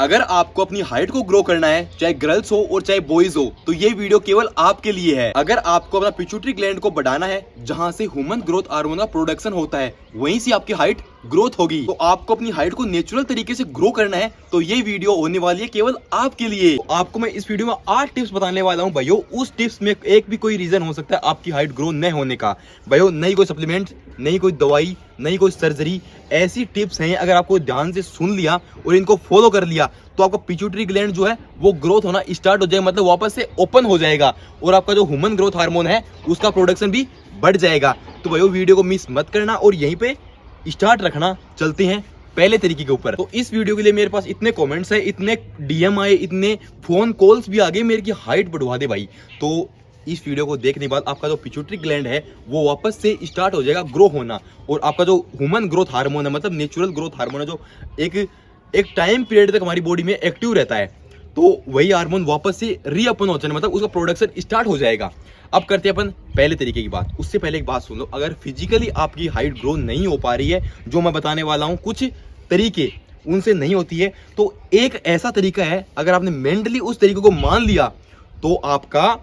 अगर आपको अपनी हाइट को ग्रो करना है, चाहे गर्ल्स हो और चाहे बॉयज हो, तो ये वीडियो केवल आपके लिए है। अगर आपको अपना पिट्यूटरी ग्लैंड को बढ़ाना है, जहां से ह्यूमन ग्रोथ हार्मोन का प्रोडक्शन होता है, वहीं से आपकी हाइट ग्रोथ होगी। तो आपको अपनी हाइट को नेचुरल तरीके से ग्रो करना है, तो ये वीडियो होने वाली है केवल आपके लिए। तो आपको मैं इस वीडियो में 8 टिप्स बताने वाला हूं भाइयों। उस टिप्स में एक भी कोई रीजन हो सकता है आपकी हाइट ग्रो न होने का। भाइयों, नहीं कोई सप्लीमेंट, नहीं कोई दवाई, नहीं कोई सर्जरी, ऐसी टिप्स हैं। अगर आपको ध्यान से सुन लिया और इनको फॉलो कर लिया, तो आपका पिट्यूटरी ग्लैंड जो है वो ग्रोथ होना स्टार्ट हो जाएगा, मतलब वापस से ओपन हो जाएगा, और आपका जो ह्यूमन ग्रोथ हार्मोन है उसका प्रोडक्शन भी बढ़ जाएगा। तो भाइयों, वीडियो को मिस मत करना और यहीं पे स्टार्ट रखना। चलते हैं पहले तरीके के ऊपर। तो इस वीडियो के लिए मेरे पास इतने कमेंट्स है, इतने डीएम आए, इतने फोन कॉल्स भी आ गए मेरे की हाइट बढ़वा दे भाई। तो इस वीडियो को देखने के बाद आपका जो पिट्यूटरी ग्लैंड है वो वापस से स्टार्ट हो जाएगा ग्रो होना, और आपका जो ह्यूमन ग्रोथ हार्मोन है, मतलब नेचुरल ग्रोथ हार्मोन है, जो एक टाइम पीरियड तक हमारी बॉडी में एक्टिव रहता है, तो वही हार्मोन वापस से रीअपन हो जाए, मतलब उसका प्रोडक्शन स्टार्ट हो जाएगा। अब करते हैं अपन पहले तरीके की बात। उससे पहले एक बात सुन लो, अगर फिजिकली आपकी हाइट ग्रो नहीं हो पा रही है, जो मैं बताने वाला हूं कुछ तरीके उनसे नहीं होती है, तो एक ऐसा तरीका है, अगर आपने मेंटली उस तरीके को मान लिया, तो आपका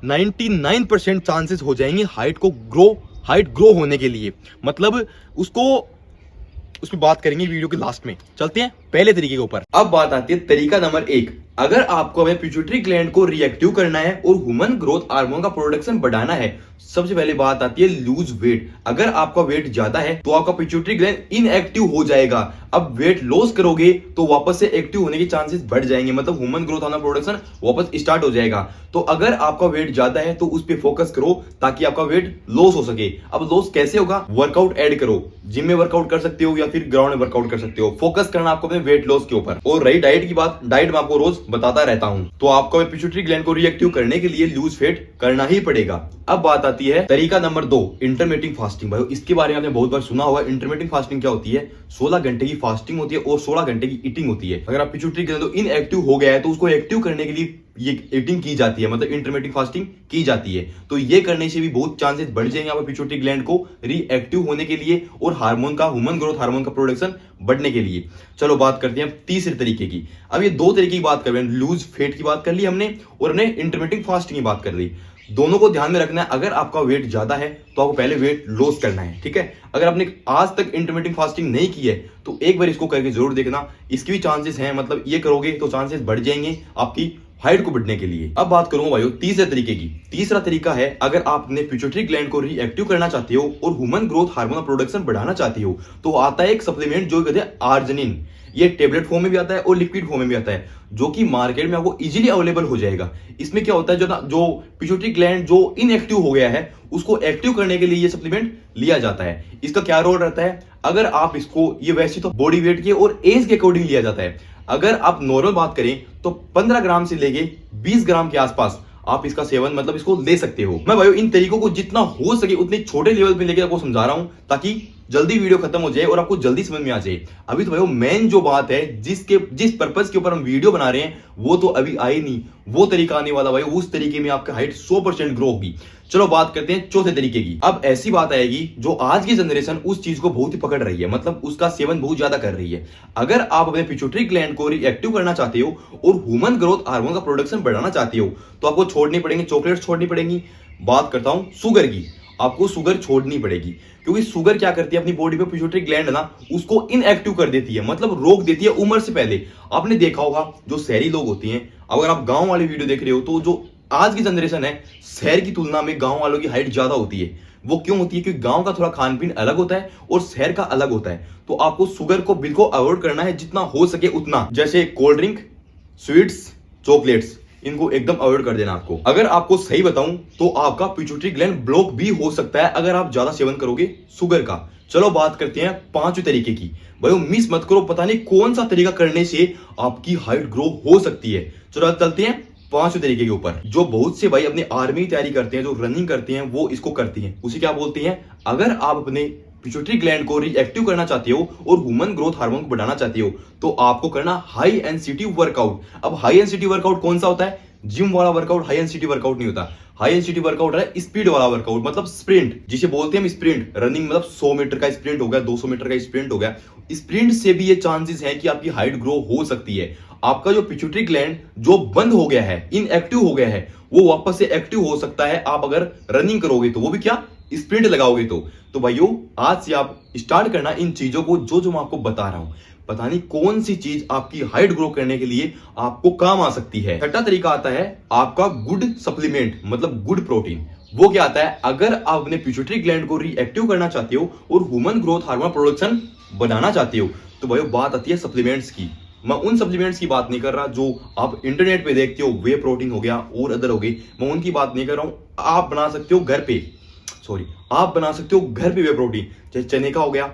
99% चांसेस हो जाएंगे हाइट ग्रो होने के लिए। मतलब उस पर बात करेंगे वीडियो के लास्ट में। चलते हैं पहले तरीके के ऊपर। अब बात आती है तरीका नंबर 1। अगर आपको अपने पिट्यूटरी ग्लैंड को रिएक्टिव करना है और ह्यूमन ग्रोथ हार्मोन का प्रोडक्शन बढ़ाना है, सबसे पहले बात आती है लूज वेट। अगर आपका वेट ज्यादा है तो आपका पिट्यूटरी ग्लैंड इनएक्टिव हो जाएगा। अब वेट लॉस करोगे तो वापस से एक्टिव होने के चांसेस बढ़ जाएंगे, मतलब ह्यूमन ग्रोथ हार्मोन प्रोडक्शन वापस स्टार्ट हो जाएगा। तो अगर आपका वेट ज्यादा है तो उस पर फोकस करो ताकि आपका वेट लॉस हो सके। अब लॉस कैसे होगा? वर्कआउट ऐड करो, जिम में वर्कआउट कर सकते हो या फिर ग्राउंड में वर्कआउट कर सकते हो। फोकस करना आपको अपने वेट लॉस के ऊपर। और रही डाइट की बात, डाइट में आपको रोज बताता रहता हूं। तो आपको पिट्यूटरी ग्लैंड को रिएक्टिव करने के लिए लूज वेट करना ही पड़ेगा। अब बात आती है तरीका नंबर 2, इंटरमिटेंट फास्टिंग। भाई, इसके बारे में आपने बहुत बार सुना होगा। इंटरमिटेंट फास्टिंग क्या होती है? 16 घंटे की फास्टिंग होती है और 16 घंटे की ईटिंग होती है। अगर आप पिट्यूटरी ग्लैंड इनएक्टिव हो गया है तो उसको एक्टिव करने के लिए ये ईटिंग की जाती है, मतलब इंटरमिटेंट फास्टिंग की जाती है। तो ये करने से भी बहुत चांसेस बढ़ जाएंगे आपके पिट्यूटरी ग्लैंड को रिएक्टिव होने के लिए और ह्यूमन ग्रोथ हार्मोन का प्रोडक्शन बढ़ने के लिए। चलो बात करते हैं तीसरे तरीके की। अब ये दो तरीके की बात कर रहे हैं, लूज फेट की बात कर ली हमने और हमने इंटरमिटेंट फास्टिंग की बात कर ली। दोनों को ध्यान में रखना है। अगर आपका वेट ज्यादा है तो आपको पहले वेट लॉस करना है, ठीक है। अगर आपने आज तक इंटरमिटेंट फास्टिंग नहीं की है तो एक बार इसको करके जरूर देखना। इसकी भी चांसेस हैं, मतलब ये करोगे तो चांसेस बढ़ जाएंगे आपकी हाइट को बढ़ने के लिए। अब बात करूंगा भाइयों तीसरे तरीके की। तीसरा तरीका है, अगर आप अपने पिट्यूटरी ग्लैंड को रिएक्टिव करना चाहते हो और ह्यूमन ग्रोथ हार्मोन प्रोडक्शन बढ़ाना चाहते हो, तो आता है एक सप्लीमेंट जो कहते हैं आर्जिनिन। ये टेबलेट फॉर्म में भी आता है और लिक्विड फॉर्म में भी आता है, जो कि मार्केट में आपको इजीली अवेलेबल हो जाएगा। इसमें क्या होता है, जो पिट्यूटरी ग्लैंड जो इनएक्टिव हो गया है उसको एक्टिव करने के लिए ये सप्लीमेंट लिया जाता है। इसका क्या रोल रहता है? अगर आप इसको, ये वैसे तो बॉडी वेट के और एज के अकॉर्डिंग लिया जाता है। अगर आप नॉर्मल बात करें तो 15 ग्राम से लेके 20 ग्राम के आसपास आप इसका सेवन, मतलब इसको ले सकते हो। मैं भाइयों इन तरीकों को जितना हो सके उतने छोटे लेवल पे लेके आपको समझा रहा हूं ताकि जल्दी वीडियो खत्म हो जाए और आपको जल्दी समझ में आ जाए। अभी तो भाइयों मेन जो बात है, जिस पर्पस के ऊपर हम वीडियो बना रहे हैं, वो तो अभी आई नहीं। वो तरीका आने वाला भाई, उस तरीके में आपका हाइट 100% ग्रो होगी। चलो बात करते हैं चौथे तरीके की। अब ऐसी बात आएगी जो आज की जनरेशन उस चीज को बहुत ही पकड़ रही है, मतलब उसका सेवन बहुत ज्यादा कर रही है। अगर आप अपने पिट्यूटरी ग्लैंड को रिएक्टिव करना चाहते हो और ह्यूमन ग्रोथ हार्मोन का प्रोडक्शन बढ़ाना चाहते हो, तो आपको छोड़नी पड़ेंगे चॉकलेट, छोड़नी पड़ेंगी। बात करता हूं शुगर की। आपको शुगर छोड़नी पड़ेगी, क्योंकि शुगर क्या करती है अपनी बॉडी पे, पिट्यूटरी ग्लैंड है ना, उसको इनएक्टिव कर देती है, मतलब रोक देती है उम्र से पहले। आपने देखा होगा जो शहरी लोग होती हैं, अगर आप गांव वाली वीडियो देख रहे हो, तो जो आज की जनरेशन है, शहर की तुलना में गांव वालों की हाइट ज्यादा होती है। वो क्यों होती है? क्योंकि गांव का थोड़ा खान पीन अलग होता है और शहर का अलग होता है। तो आपको शुगर को बिल्कुल अवॉइड करना है, जितना हो सके उतना। जैसे कोल्ड ड्रिंक, स्वीट्स, चॉकलेट्स, इनको एकदम अवॉइड कर देना आपको। अगर आपको सही बताऊं तो आपका पिट्यूटरी ग्लैंड ब्लॉक भी हो सकता है अगर आप ज्यादा सेवन करोगे शुगर का। चलो बात करते हैं पांचवें तरीके की। भाई मिस मत करो, पता नहीं कौन सा तरीका करने से आपकी हाइट ग्रो हो सकती है। चलो चलते हैं पांचवें तरीके के ऊपर। जो बहुत से भाई अपनी आर्मी की तैयारी करते हैं, जो रनिंग करते हैं, वो इसको करती हैं। उसे क्या बोलते हैं? अगर आप अपने पिट्यूटरी ग्लैंड को रिएक्टिव करना चाहते हो और ह्यूमन ग्रोथ हार्मोन को बढ़ाना चाहते हो, तो आपको करना हाई एनसीटी वर्कआउट। अब हाई एनसीटी वर्कआउट कौन सा होता है? जिम वाला वर्कआउट हाई एनसीटी वर्कआउट नहीं होता। हाई इंटेंसिटी वर्कआउट है स्पीड वाला वर्कआउट, मतलब स्प्रिंट जिसे बोलते हैं हम स्प्रिंट। रनिंग मतलब 100 मीटर का स्प्रिंट हो गया, 200 मीटर का स्प्रिंट हो गया। स्प्रिंट से भी ये चांसेस है कि आपकी हाइट ग्रो हो सकती है। आपका जो पिट्यूटरी ग्लैंड जो बंद हो गया है, इनएक्टिव हो गया है, वो वापस से एक्टिव हो सकता है आप अगर रनिंग करोगे तो, वो भी क्या, स्प्रिंट लगाओगे तो भाइयों आज से आप स्टार्ट करना इन चीजों को जो मैं आपको बता रहा हूं। पता नहीं कौन सी चीज आपकी हाइट ग्रो करने के लिए आपको काम आ सकती है। छठा तरीका आता है आपका गुड सप्लीमेंट, मतलब गुड प्रोटीन। वो क्या आता है, अगर आप अपने पिट्यूटरी ग्लैंड को रीएक्टिव करना चाहते हो और ह्यूमन ग्रोथ हार्मोन प्रोडक्शन बनाना चाहते हो, तो भाई बात आती है सप्लीमेंट्स की। मैं उन सप्लीमेंट्स की बात नहीं कर रहा जो आप इंटरनेट पे देखते हो, वे प्रोटीन हो गया और अदर हो गई, मैं उनकी बात नहीं कर रहा हूं। आप बना सकते हो घर पे, आप बना सकते हो घर पे वे प्रोटीन, चाहे चने का हो गया,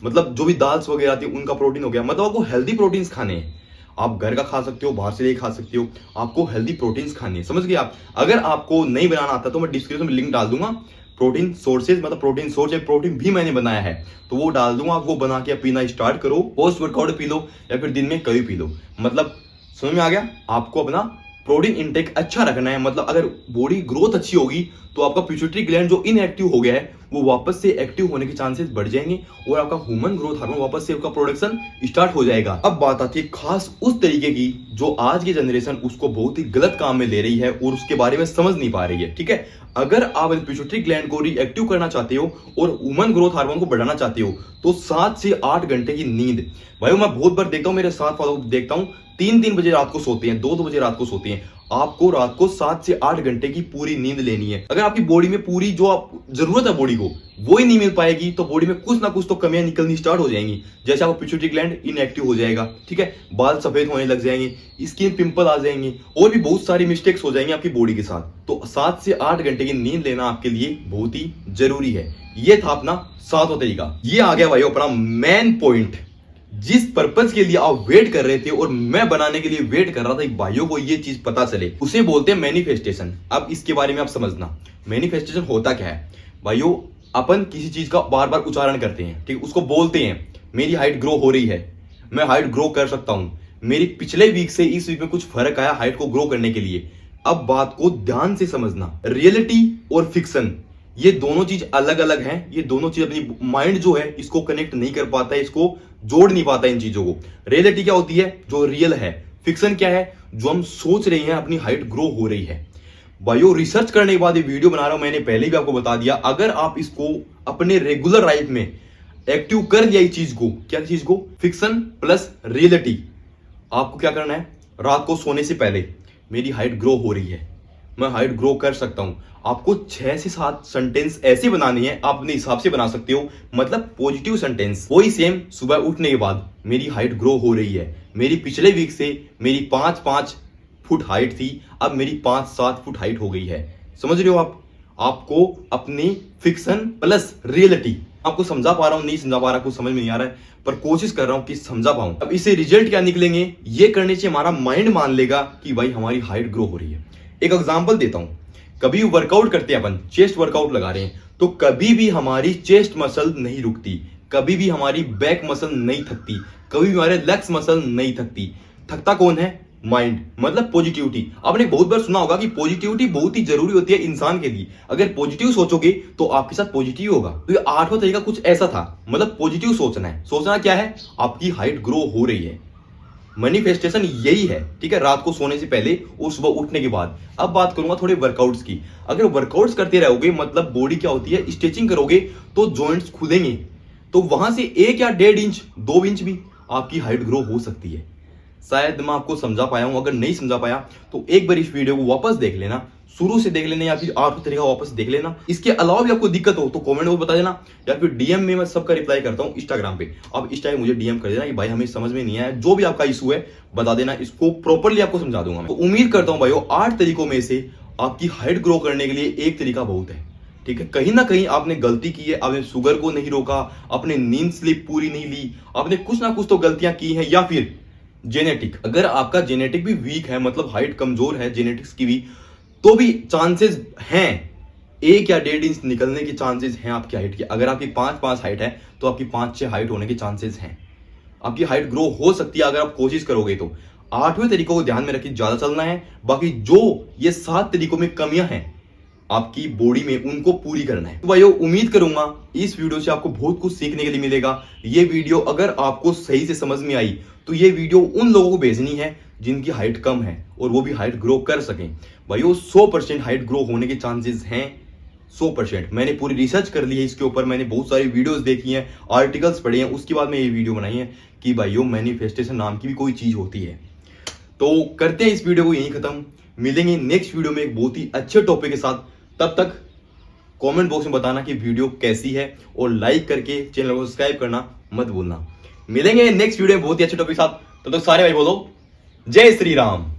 मतलब जो भी दाल्स वगैरह आती है उनका प्रोटीन हो गया। मतलब आपको हेल्दी प्रोटीन्स खाने हैं, आप घर का खा सकते हो, बाहर से ले खा सकते हो, आपको हेल्दी प्रोटीन्स खाने हैं, समझ गए आप। अगर आपको नहीं बनाना आता तो मैं डिस्क्रिप्शन में लिंक डाल दूंगा, प्रोटीन सोर्सेज, मतलब प्रोटीन सोर्स या प्रोटीन भी मैंने बनाया है तो वो डाल दूंगा। आप वो बना के पीना स्टार्ट करो, पोस्ट वर्कआउट पी लो या फिर दिन में कभी पी लो। मतलब समझ में आ गया, आपको अपना प्रोटीन इंटेक अच्छा रखना है। मतलब अगर बॉडी ग्रोथ अच्छी होगी तो आपका पिट्यूटरी ग्लैंड जो इनएक्टिव हो गया है वो वापस से एक्टिव होने के चांसेस बढ़ जाएंगे और आपका ह्यूमन ग्रोथ हार्मोन वापस से उसका प्रोडक्शन स्टार्ट हो जाएगा। अब बात आती है खास उस तरीके की जो आज की जनरेशन उसको बहुत ही गलत काम में ले रही है और उसके बारे में समझ नहीं पा रही है। ठीक है, अगर आप पिट्यूटरी ग्लैंड को रीएक्टिव करना चाहते हो और ह्यूमन ग्रोथ हार्मोन को बढ़ाना चाहते हो तो 7 से 8 घंटे की नींद। भाई मैं बहुत बार देखता हूं, मेरे साथ वालों को देखता हूं 3-3 बजे रात को सोते हैं, 2-2 बजे रात को सोते हैं। आपको रात को 7 से 8 घंटे की पूरी नींद लेनी है। अगर आपकी बॉडी में पूरी जो आप जरूरत है बॉडी को वो ही नहीं मिल पाएगी तो बॉडी में कुछ ना कुछ तो कमियां निकलनी स्टार्ट हो जाएंगी। जैसे आपका पिट्यूटरी ग्लैंड इनएक्टिव हो जाएगा, ठीक है, बाल सफेद होने लग जाएंगे, स्किन पिंपल आ जाएंगे और भी बहुत सारी मिस्टेक्स हो जाएंगी आपकी बॉडी के साथ। तो 7 से 8 घंटे की नींद लेना आपके लिए बहुत ही जरूरी है। ये था अपना 7वां तरीका। ये आ गया भाई अपना मेन पॉइंट, जिस पर्पज के लिए आप वेट कर रहे थे और मैं बनाने के लिए वेट कर रहा था, एक भाइयों को ये चीज पता चले, उसे बोलते हैं मैनिफेस्टेशन। अब इसके बारे में आप समझना, मैनिफेस्टेशन होता क्या है भाइयों। अपन किसी चीज का बार बार उच्चारण करते हैं, ठीक, उसको बोलते हैं मेरी हाइट ग्रो हो रही है, मैं हाइट ग्रो कर सकता हूं, मेरी पिछले वीक से इस वीक में कुछ फर्क आया हाइट को ग्रो करने के लिए। अब बात को ध्यान से समझना, रियलिटी और फिक्शन ये दोनों चीज अलग अलग हैं। ये दोनों चीज अपनी माइंड जो है इसको कनेक्ट नहीं कर पाता है, इसको जोड़ नहीं पाता इन चीजों को। रियलिटी क्या होती है, जो रियल है। फिक्शन क्या है, जो हम सोच रहे हैं अपनी हाइट ग्रो हो रही है। भाइयों रिसर्च करने के बाद ये वीडियो बना रहा हूं, मैंने पहले भी आपको बता दिया, अगर आप इसको अपने रेगुलर लाइफ में एक्टिव कर दिया इस चीज को, क्या चीज को, फिक्शन प्लस रियलिटी, आपको क्या करना है, रात को सोने से पहले मेरी हाइट ग्रो हो रही है, मैं हाइट ग्रो कर सकता हूं, आपको 6 से 7 सेंटेंस ऐसे बनानी है, आप अपने हिसाब से बना सकते हो, मतलब पॉजिटिव सेंटेंस। वही सेम सुबह उठने के बाद मेरी हाइट ग्रो हो रही है, मेरी पिछले वीक से मेरी 5-5 फुट हाइट थी, अब मेरी 5-7 फुट हाइट हो गई है। समझ रहे हो आप, आपको अपनी फिक्शन प्लस रियलिटी, आपको समझा पा रहा हूं, नहीं समझा पा रहा, कुछ समझ में नहीं आ रहा है, पर कोशिश कर रहा हूं कि समझा पाऊं। अब इससे रिजल्ट क्या निकलेंगे, ये करने से हमारा माइंड मान लेगा कि भाई हमारी हाइट ग्रो हो रही है। एक एग्जांपल देता हूं, कभी वर्कआउट करते हैं अपन, चेस्ट वर्कआउट लगा रहे हैं, तो कभी भी हमारी चेस्ट मसल नहीं रुकती, कभी भी हमारी बैक मसल नहीं थकती, कभी भी हमारे लेग्स मसल नहीं थकती। थकता कौन है, माइंड, मतलब पॉजिटिविटी। आपने बहुत बार सुना होगा कि पॉजिटिविटी बहुत ही जरूरी होती है इंसान के लिए। अगर पॉजिटिव सोचोगे तो आपके साथ पॉजिटिव होगा। तो ये 8वां तरीका कुछ ऐसा था, मतलब पॉजिटिव सोचना है। सोचना क्या है, आपकी हाइट ग्रो हो रही है। मैनिफेस्टेशन यही है, ठीक है, रात को सोने से पहले और सुबह उठने के बाद। अब बात करूंगा थोड़े वर्कआउट्स की। अगर वर्कआउट्स करते रहोगे, मतलब बॉडी क्या होती है, स्ट्रेचिंग करोगे तो जॉइंट्स खुलेंगे, तो वहां से 1 या 1.5 इंच 2 इंच भी आपकी हाइट ग्रो हो सकती है। शायद मैं आपको समझा पाया हूं, अगर नहीं समझा पाया तो एक बार इस वीडियो को वापस देख लेना, शुरू से देख लेना या फिर 8वां तरीका वापस देख लेना। इसके अलावा भी आपको दिक्कत हो तो कमेंट में बता देना या फिर डीएम में, मैं सबका रिप्लाई करता हूं इंस्टाग्राम पे। अब इस टाइम मुझे डीएम कर देना कि भाई हमें समझ में नहीं आया, जो भी आपका इशू है बता देना, इसको प्रॉपरली आपको समझा दूंगा मैं। तो उम्मीद करता हूं भाइयों 8 तरीकों में से आपकी हाइट ग्रो करने के लिए एक तरीका बहुत है, ठीक है। कहीं ना कहीं आपने गलती की है, आपने शुगर को नहीं रोका, आपने नींद स्लीप पूरी नहीं ली, आपने कुछ ना कुछ तो गलतियां की हैं, या फिर जेनेटिक, अगर आपका जेनेटिक भी वीक है, मतलब हाइट कमजोर है जेनेटिक्स की भी, तो भी चांसेस हैं 1 या 1.5 इंच निकलने के चांसेस हैं आपकी हाइट के। अगर आपकी 5-5 हाइट है तो आपकी 5-6 हाइट होने के चांसेस हैं। आपकी हाइट ग्रो हो सकती है अगर आप कोशिश करोगे तो। 8वें तरीकों को ध्यान में रखिए, ज्यादा चलना है। बाकी जो ये 7 तरीकों में कमियां हैं आपकी बॉडी में उनको पूरी करना है। तो भाइयों उम्मीद करूंगा इस वीडियो से आपको बहुत कुछ सीखने के लिए मिलेगा। ये वीडियो अगर आपको सही से समझ में आई तो ये वीडियो उन लोगों को भेजनी है जिनकी हाइट कम है और वो भी हाइट ग्रो कर सकें। भाइयों 100% हाइट ग्रो होने के चांसेस हैं, 100%। मैंने पूरी रिसर्च कर ली है इसके ऊपर, मैंने बहुत सारी वीडियोस देखी हैं, आर्टिकल्स पढ़े हैं, उसके बाद मैं ये वीडियो बनाई है कि भाइयों मैनिफेस्टेशन नाम की भी कोई चीज होती है। तो करते हैं इस वीडियो को यहीं खत्म, मिलेंगे नेक्स्ट वीडियो में एक बहुत ही अच्छे टॉपिक के साथ। तब तक कमेंट बॉक्स में बताना कि वीडियो कैसी है और लाइक करके चैनल को सब्सक्राइब करना मत भूलना। मिलेंगे नेक्स्ट वीडियो में बहुत ही अच्छे टॉपिक के साथ। तब तक सारे भाई बोलो जय श्री राम।